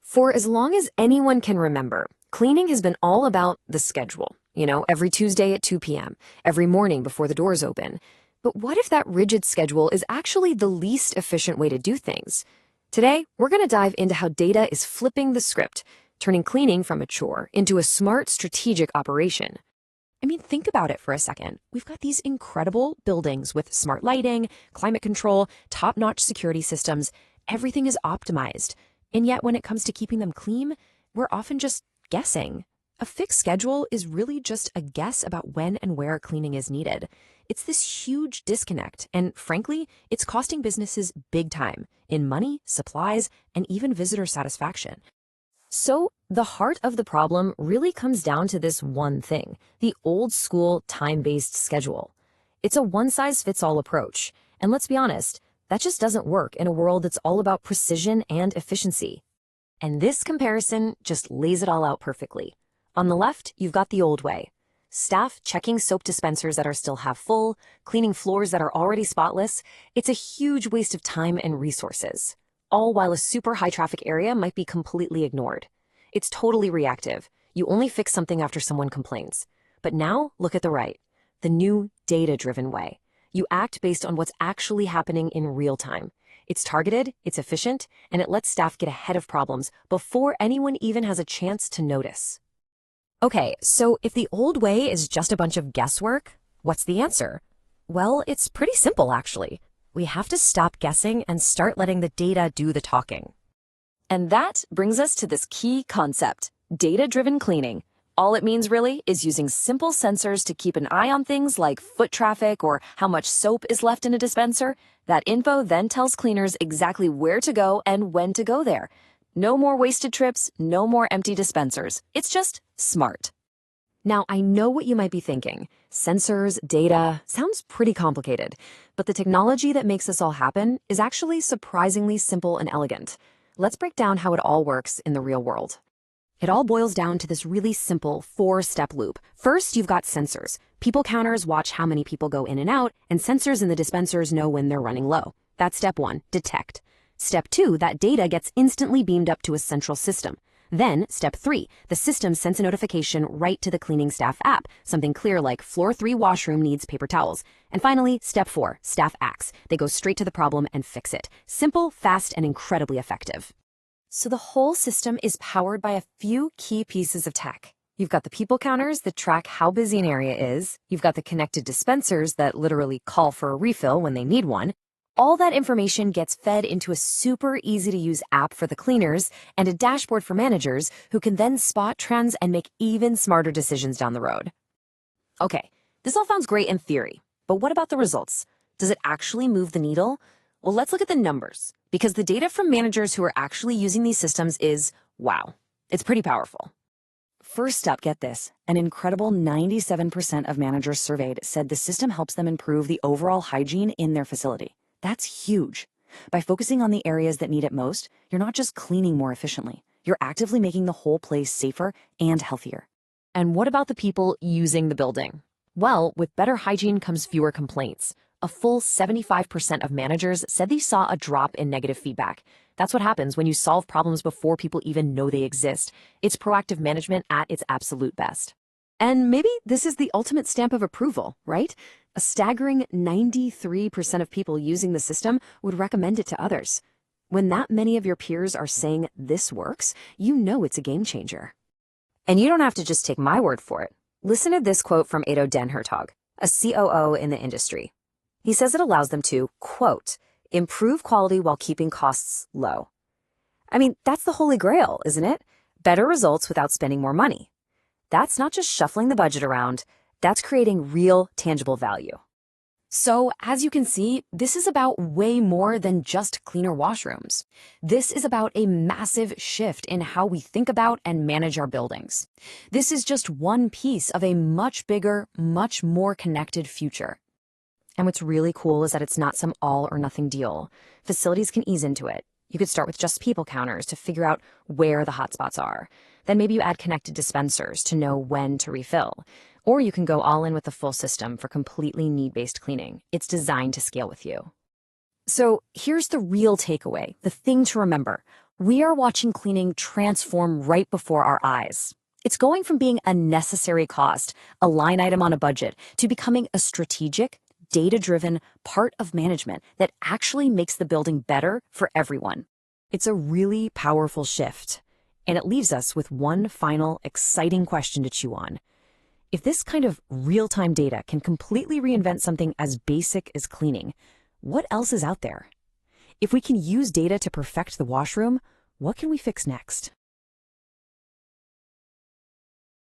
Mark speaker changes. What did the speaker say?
Speaker 1: For as long as anyone can remember, cleaning has been all about the schedule. Every Tuesday at 2 p.m., every morning before the doors open. But what if that rigid schedule is actually the least efficient way to do things? Today, we're going to dive into how data is flipping the script, turning cleaning from a chore into a smart, strategic operation. Think about it for a second. We've got these incredible buildings with smart lighting, climate control, top-notch security systems. Everything is optimized. And yet, when it comes to keeping them clean, we're often just guessing. A fixed schedule is really just a guess about when and where cleaning is needed. It's this huge disconnect, and frankly, it's costing businesses big time in money, supplies, and even visitor satisfaction. So, the heart of the problem really comes down to this one thing, the old-school time-based schedule. It's a one-size-fits-all approach, and let's be honest, that just doesn't work in a world that's all about precision and efficiency. And this comparison just lays it all out perfectly. On the left, you've got the old way. Staff checking soap dispensers that are still half full, cleaning floors that are already spotless. It's a huge waste of time and resources, all while a super high-traffic area might be completely ignored. It's totally reactive. You only fix something after someone complains. But now, look at the right, the new data-driven way. You act based on what's actually happening in real time. It's targeted, it's efficient, and it lets staff get ahead of problems before anyone even has a chance to notice. Okay, so if the old way is just a bunch of guesswork, what's the answer? Well, it's pretty simple, actually. We have to stop guessing and start letting the data do the talking. And that brings us to this key concept, data-driven cleaning. All it means really is using simple sensors to keep an eye on things like foot traffic or how much soap is left in a dispenser. That info then tells cleaners exactly where to go and when to go there. No more wasted trips, no more empty dispensers. It's just smart. Now, I know what you might be thinking. Sensors, data, sounds pretty complicated. But the technology that makes this all happen is actually surprisingly simple and elegant. Let's break down how it all works in the real world. It all boils down to this really simple 4-step loop. First, you've got sensors. People counters watch how many people go in and out, and sensors in the dispensers know when they're running low. That's step 1, detect. Step 2, that data gets instantly beamed up to a central system. Then, step 3, the system sends a notification right to the cleaning staff app, something clear like floor 3 washroom needs paper towels. And finally, step 4, staff acts. They go straight to the problem and fix it. Simple, fast, and incredibly effective. So the whole system is powered by a few key pieces of tech. You've got the people counters that track how busy an area is. You've got the connected dispensers that literally call for a refill when they need one. All that information gets fed into a super easy-to-use app for the cleaners and a dashboard for managers who can then spot trends and make even smarter decisions down the road. Okay, this all sounds great in theory, but what about the results? Does it actually move the needle? Well, let's look at the numbers, because the data from managers who are actually using these systems is, wow, it's pretty powerful. First up, get this, an incredible 97% of managers surveyed said the system helps them improve the overall hygiene in their facility. That's huge. By focusing on the areas that need it most, you're not just cleaning more efficiently, you're actively making the whole place safer and healthier. And what about the people using the building? Well, with better hygiene comes fewer complaints. A full 75% of managers said they saw a drop in negative feedback. That's what happens when you solve problems before people even know they exist. It's proactive management at its absolute best. And maybe this is the ultimate stamp of approval, right? A staggering 93% of people using the system would recommend it to others. When that many of your peers are saying this works, you know it's a game changer. And you don't have to just take my word for it. Listen to this quote from Ado Denhertog, a COO in the industry. He says it allows them to, quote, improve quality while keeping costs low. That's the holy grail, isn't it? Better results without spending more money. That's not just shuffling the budget around, that's creating real, tangible value. So, as you can see, this is about way more than just cleaner washrooms. This is about a massive shift in how we think about and manage our buildings. This is just one piece of a much bigger, much more connected future. And what's really cool is that it's not some all-or-nothing deal. Facilities can ease into it. You could start with just people counters to figure out where the hotspots are. Then maybe you add connected dispensers to know when to refill. Or you can go all in with the full system for completely need-based cleaning. It's designed to scale with you. So here's the real takeaway, the thing to remember.
Speaker 2: We are watching cleaning transform right before our eyes. It's going from being a necessary cost, a line item on a budget, to becoming a strategic, data-driven part of management that actually makes the building better for everyone. It's a really powerful shift, and it leaves us with one final, exciting question to chew on. If this kind of real-time data can completely reinvent something as basic as cleaning, what else is out there? If we can use data to perfect the washroom, what can we fix next?